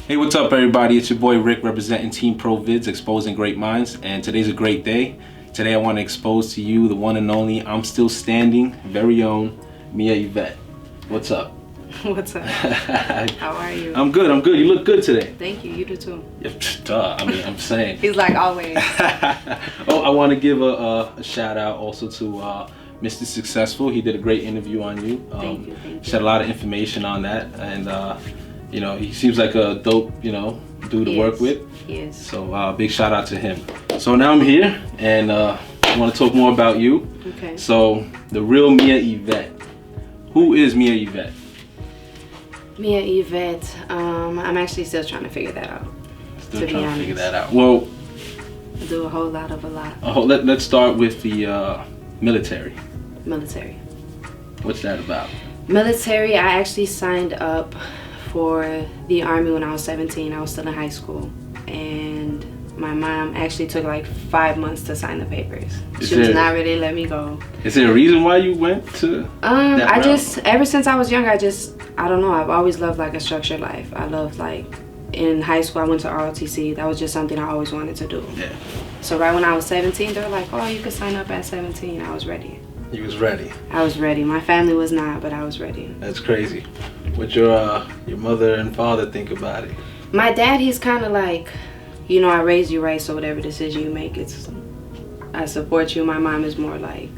Hey, what's up, everybody? It's your boy Rick representing Team Pro Vids, exposing great minds. And today's a great day. Today I want to expose to you the one and only, I'm still standing, very own Mia Yvette. What's up? What's up? How are you? I'm good. You look good today. Thank you. You do too. Duh. I'm saying. He's like always. Oh, I want to give a shout out also to Mr. Successful. He did a great interview on you. Thank you. Shed a lot of information on that, and you know, he seems like a dope, dude to work with. Yes. So big shout out to him. So now I'm here, and I want to talk more about you. Okay. So the real Mia Yvette. Who is Mia Yvette? Mia Yvette. I'm actually still trying to figure that out. Still trying to figure that out. Well, I do a whole lot of a lot. Let's start with the military. Military. What's that about? Military. I actually signed up for the Army when I was 17. I was still in high school, and my mom actually took like 5 months to sign the papers. She was not ready to let me go. Is there a reason why you went to that route? Just ever since I was young, I don't know, I've always loved like a structured life. I loved, like, in high school I went to ROTC. That was just something I always wanted to do. Yeah. So right when I was 17, they were like, oh, you could sign up at 17. I was ready. You was ready? I was ready. My family was not, but I was ready. That's crazy. What your mother and father think about it? My dad, he's kind of like, I raised you right, so whatever decision you make, I support you. My mom is more like,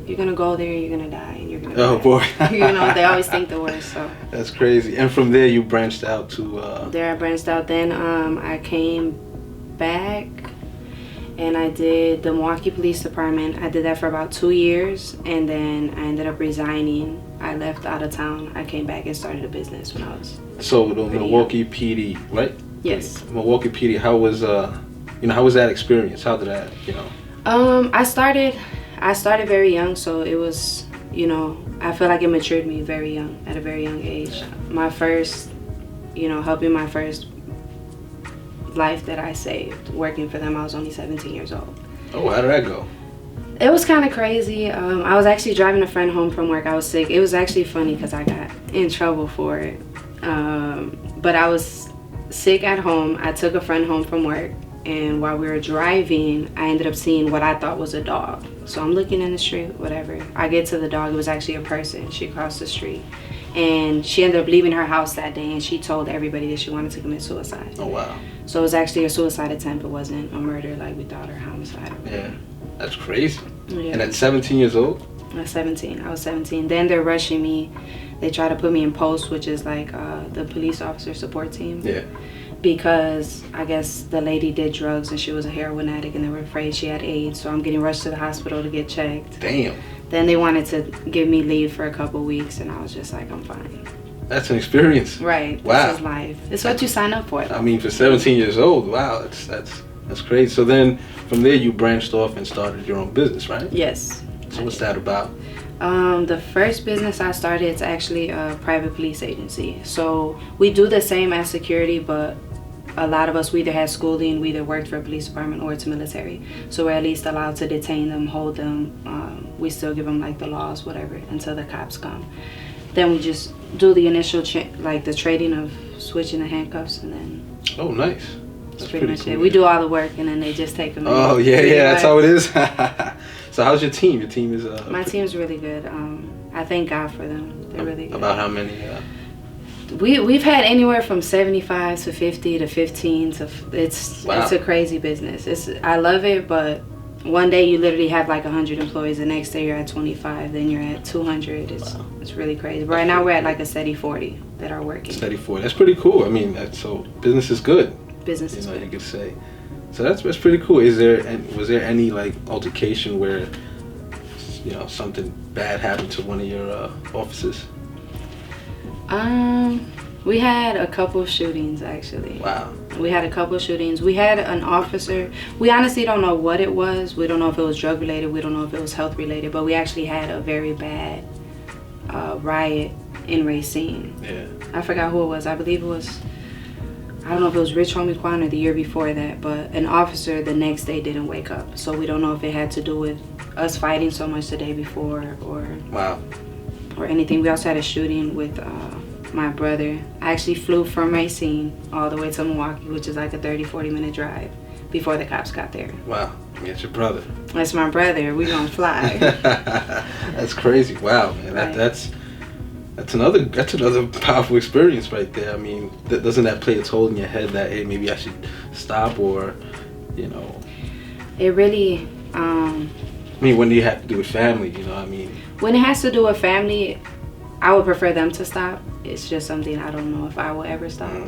you're gonna go there, you're gonna die, and you're gonna die. Oh boy. They always think the worst. So that's crazy. And from there you branched out to There I branched out. Then I came back and I did the Milwaukee Police Department. I did that for about 2 years, and then I ended up resigning. I left out of town. I came back and started a business when I was So the Milwaukee PD, right? Yes. Milwaukee PD, how was how was that experience? How did that, I started very young, so it was, I feel like it matured me very young, at a very young age. My first, helping my first life that I saved, working for them, I was only 17 years old. Oh, how did that go? It was kind of crazy. I was actually driving a friend home from work. I was sick. It was actually funny because I got in trouble for it. But I was sick at home. I took a friend home from work, and while we were driving, I ended up seeing what I thought was a dog. So I'm looking in the street, whatever. I get to the dog. It was actually a person. She crossed the street, and she ended up leaving her house that day, and she told everybody that she wanted to commit suicide. Oh, wow. So it was actually a suicide attempt. It wasn't a murder like we thought, or homicide. Yeah, that's crazy. Yeah. And at 17 years old? At 17. I was 17. Then they're rushing me. They try to put me in post, which is like the police officer support team. Yeah. Because I guess the lady did drugs and she was a heroin addict, and they were afraid she had AIDS. So I'm getting rushed to the hospital to get checked. Damn. Then they wanted to give me leave for a couple weeks, and I was just like, I'm fine. That's an experience. Right. Wow. This is life. It's what you sign up for, though. I mean, for 17 years old, wow, that's crazy. So then from there you branched off and started your own business, right? Yes. So what's that about? The first business I started, it's actually a private police agency. So we do the same as security, but a lot of us, we either had schooling, we either worked for a police department or it's military. So we're at least allowed to detain them, hold them. We still give them like the laws, whatever, until the cops come. Then we just do the initial, the trading of switching the handcuffs, and then. Oh, nice. That's pretty much it. We do all the work, and then they just take them. Oh, yeah, that's how it is. So how's your team? Your team is... My team's really good. I thank God for them. They're really good. About how many? We've had anywhere from 75 to 50 to 15 to... It's a crazy business. I love it, but one day you literally have like 100 employees. The next day you're at 25. Then you're at 200. It's really crazy. But right now we're at like a steady 40 that are working. Steady 40. That's pretty cool. I mean, so business is good. Business is good. You could say. So that's pretty cool. Was there any like altercation where something bad happened to one of your officers? We had a couple shootings, actually. Wow. We had a couple shootings. We had an officer. We honestly don't know what it was. We don't know if it was drug related. We don't know if it was health related. But we actually had a very bad riot in Racine. Yeah. I forgot who it was. I believe it was. I don't know if it was Rich Homie Quan or the year before that, but an officer the next day didn't wake up. So we don't know if it had to do with us fighting so much the day before or wow, or anything. We also had a shooting with my brother. I actually flew from Racine all the way to Milwaukee, which is like a 30-40 minute drive before the cops got there. Wow, that's your brother. That's my brother. We gonna fly. That's crazy. Wow, man. Right. That's another powerful experience right there. I mean, doesn't that play a toll in your head that, hey, maybe I should stop, or, you know? It really. I mean, when do you have to do with family? You know, I mean. When it has to do with family, I would prefer them to stop. It's just something I don't know if I will ever stop.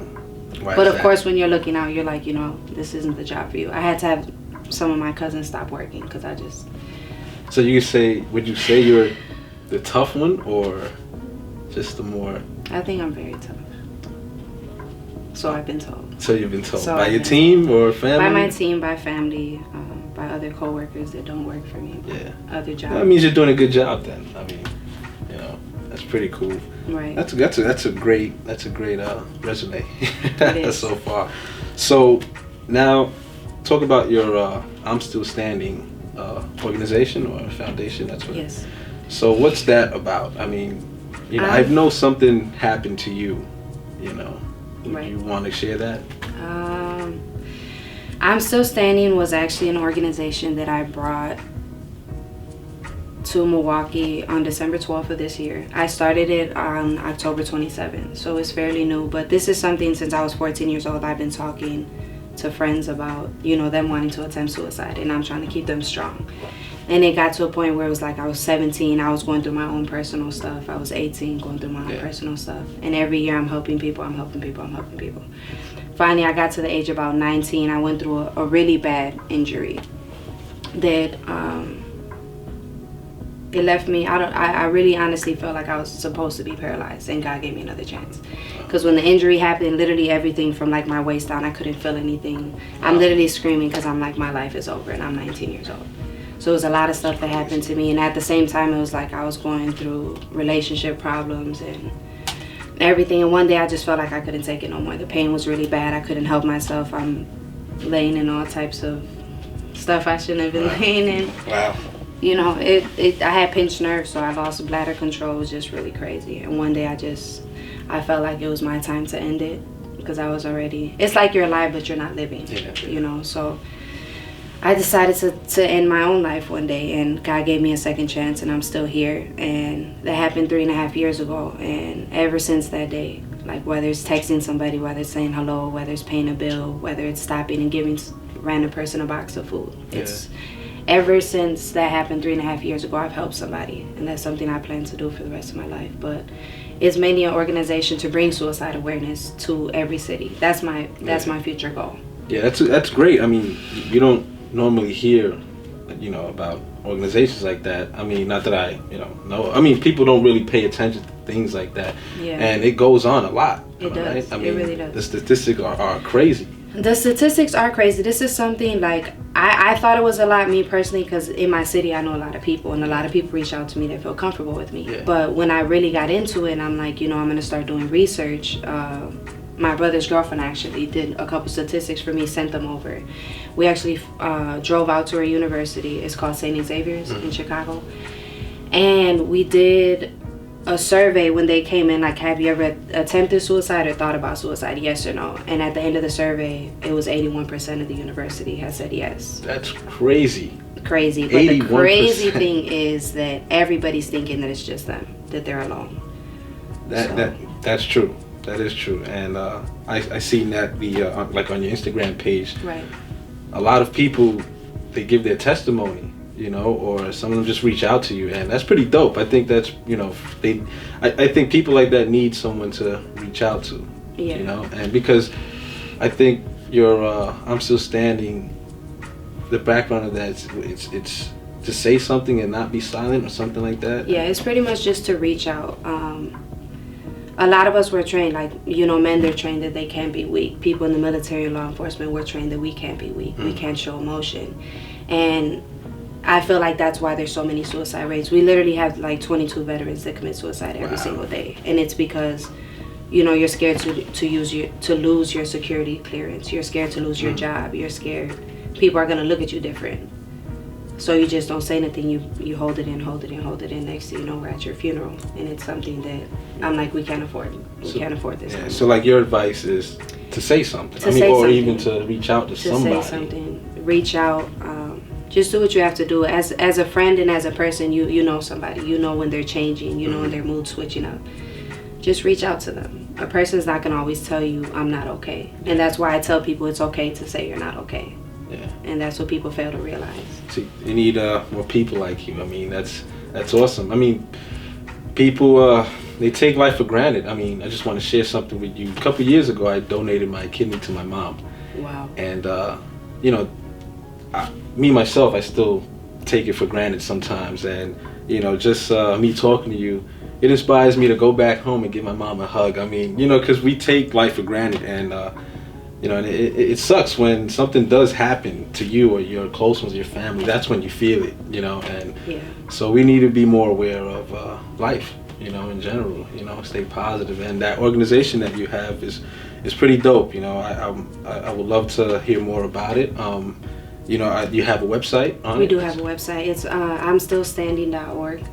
But of course, when you're looking out, you're like, you know, this isn't the job for you. I had to have some of my cousins stop working because I just. So would you say you're the tough one, or just the more? I think I'm very tough. So I've been told. So you've been told So by your team or family? By my team, by family, by other coworkers that don't work for me. Yeah. Other jobs. Well, that means you're doing a good job then. I mean, you know, that's pretty cool. Right. That's a great resume so far. So now, talk about your I'm Still Standing organization or foundation. That's what. Yes. So what's that about? I mean, you know, I know something happened to you. You know, right. You want to share that? I'm Still Standing was actually an organization that I brought to Milwaukee on December 12th of this year. I started it on October 27th, so it's fairly new, but this is something since I was 14 years old I've been talking to friends about, you know, them wanting to attempt suicide, and I'm trying to keep them strong. And it got to a point where it was like I was 17, I was going through my own personal stuff. I was 18, going through my own personal stuff. And every year I'm helping people. Finally, I got to the age of about 19. I went through a really bad injury that it left me. I really honestly felt like I was supposed to be paralyzed, and God gave me another chance. Because when the injury happened, literally everything from like my waist down, I couldn't feel anything. I'm literally screaming because I'm like, my life is over, and I'm 19 years old. So it was a lot of stuff that happened to me, and at the same time it was like I was going through relationship problems and everything, and one day I just felt like I couldn't take it no more. The pain was really bad. I couldn't help myself. I'm laying in all types of stuff I shouldn't have been laying in. Wow. You know, I had pinched nerves, so I lost bladder control. It was just really crazy. And one day I felt like it was my time to end it, because I was already, it's like you're alive but you're not living, you know. So I decided to end my own life one day, and God gave me a second chance, and I'm still here. And that happened 3.5 years ago, and ever since that day, like whether it's texting somebody, whether it's saying hello, whether it's paying a bill, whether it's stopping and giving a random person a box of food, it's ever since that happened 3.5 years ago, I've helped somebody, and that's something I plan to do for the rest of my life. But it's mainly an organization to bring suicide awareness to every city. That's my future goal. Yeah, that's great. I mean, you don't normally hear, you know, about organizations like that. I mean, not that I, you know. I mean, people don't really pay attention to things like that. Yeah. And it goes on a lot. It does. Right? I mean, it really does. The statistics are crazy. The statistics are crazy. This is something like I thought it was a lot, me personally, because in my city I know a lot of people, and a lot of people reach out to me that feel comfortable with me. Yeah. But when I really got into it, I'm like, you know, I'm going to start doing research. My brother's girlfriend actually did a couple statistics for me, sent them over. We actually drove out to a university. It's called St. Xavier's in Chicago. And we did a survey when they came in, like, have you ever attempted suicide or thought about suicide, yes or no? And at the end of the survey, it was 81% of the university had said yes. That's crazy. Crazy. But 81%. The crazy thing is that everybody's thinking that it's just them, that they're alone. That's true. That is true. And I seen that like on your Instagram page. Right. A lot of people, they give their testimony, you know, or some of them just reach out to you, and that's pretty dope. I think that's, you know, I think people like that need someone to reach out to, you know, and because I think your I'm Still Standing, the background of that, it's to say something and not be silent or something like that. Yeah, it's pretty much just to reach out. A lot of us were trained, like, you know, men, they're trained that they can't be weak. People in the military and law enforcement, we're trained that we can't be weak. We can't show emotion. And I feel like that's why there's so many suicide rates. We literally have like 22 veterans that commit suicide every single day. And it's because, you know, you're scared to lose your security clearance. You're scared to lose your job. You're scared people are going to look at you different. So you just don't say anything. You hold it in, hold it in, hold it in. Next thing you know, we're at your funeral, and it's something that I'm like, we can't afford. We can't afford this. Yeah, so like your advice is to say something. Even to reach out to somebody. Say something. Reach out. Just do what you have to do. As a friend and as a person, you know somebody. You know when they're changing. You know when their mood switching up. Just reach out to them. A person's not gonna always tell you I'm not okay, and that's why I tell people it's okay to say you're not okay. Yeah. And that's what people fail to realize. See, you need more people like you. I mean, that's awesome. I mean, people they take life for granted. I mean, I just want to share something with you. A couple of years ago, I donated my kidney to my mom. Wow. And you know, me myself, I still take it for granted sometimes. And you know, just me talking to you, it inspires me to go back home and give my mom a hug. I mean, you know, because we take life for granted, and you know, and it sucks when something does happen to you or your close ones, your family. That's when you feel it, you know. And yeah. So we need to be more aware of life, you know, in general. You know, stay positive. And that organization that you have is pretty dope. You know, I would love to hear more about it. You know, you have a website on it? We do have a website. It's I'mStillStanding.org.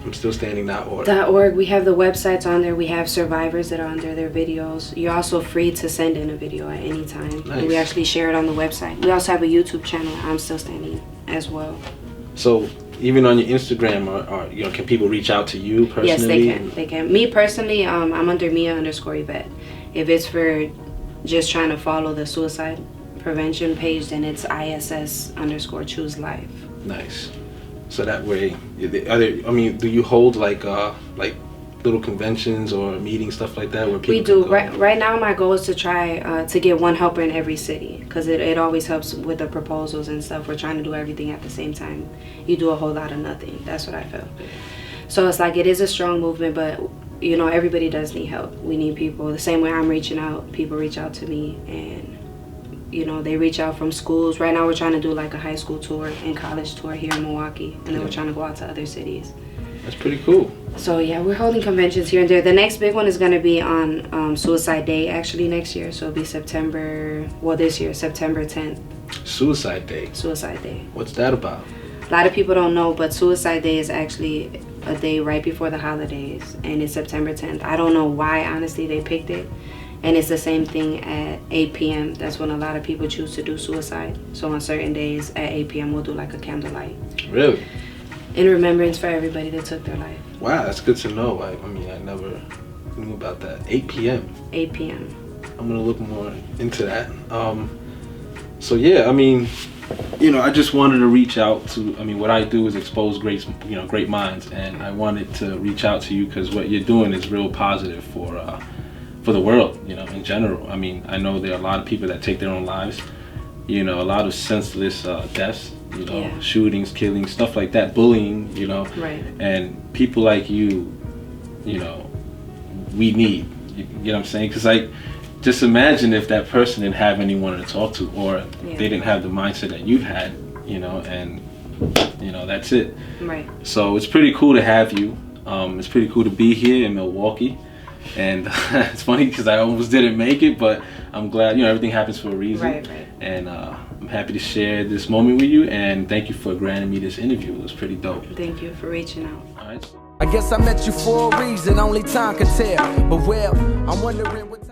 I'mStillStanding.org. We have the websites on there. We have survivors that are on there, their videos. You're also free to send in a video at any time. Nice. And we actually share it on the website. We also have a YouTube channel, I'm Still Standing, as well. So even on your Instagram, or you know, can people reach out to you personally? Yes, they can. They can. Me personally, I'm under Mia_Yvette. If it's for just trying to follow the suicide prevention page, then it's ISS_choose life. Nice. So that way, do you hold like little conventions or meetings, stuff like that, where people we do. can go? Right now, my goal is to try to get one helper in every city, because it always helps with the proposals and stuff. We're trying to do everything at the same time. You do a whole lot of nothing. That's what I feel. So it's like, it is a strong movement, but you know, everybody does need help. We need people. The same way I'm reaching out, people reach out to me, and you know, they reach out from schools. Right now we're trying to do like a high school tour and college tour here in Milwaukee, and then we're trying to go out to other cities. That's pretty cool. So yeah, we're holding conventions here and there. The next big one is going to be on Suicide Day, actually, next year. So it'll be this year, September 10th. Suicide Day? Suicide Day. What's that about? A lot of people don't know, but Suicide Day is actually a day right before the holidays, and it's September 10th. I don't know why, honestly, they picked it. And it's the same thing at 8 p.m. That's when a lot of people choose to do suicide. So on certain days at 8 p.m. we'll do like a candlelight. Really? In remembrance for everybody that took their life. Wow, that's good to know. I mean, I never knew about that. 8 p.m. 8 p.m. I'm gonna look more into that. So yeah, I mean, you know, I just wanted to reach out to. I mean, what I do is expose great minds, and I wanted to reach out to you because what you're doing is real positive for the world, you know, in general. I mean, I know there are a lot of people that take their own lives, you know, a lot of senseless deaths, you know, shootings, killings, stuff like that, bullying, you know. Right. And people like you know, we need, you know what I'm saying? Because like, just imagine if that person didn't have anyone to talk to, or they didn't have the mindset that you've had, you know, and, you know, that's it. Right. So it's pretty cool to have you. It's pretty cool to be here in Milwaukee. And it's funny because I almost didn't make it, but I'm glad, you know, everything happens for a reason. Right. And I'm happy to share this moment with you, and thank you for granting me this interview. It was pretty dope. Thank you for reaching out. All right. I guess I met you for a reason, only time could tell. But well, I'm wondering what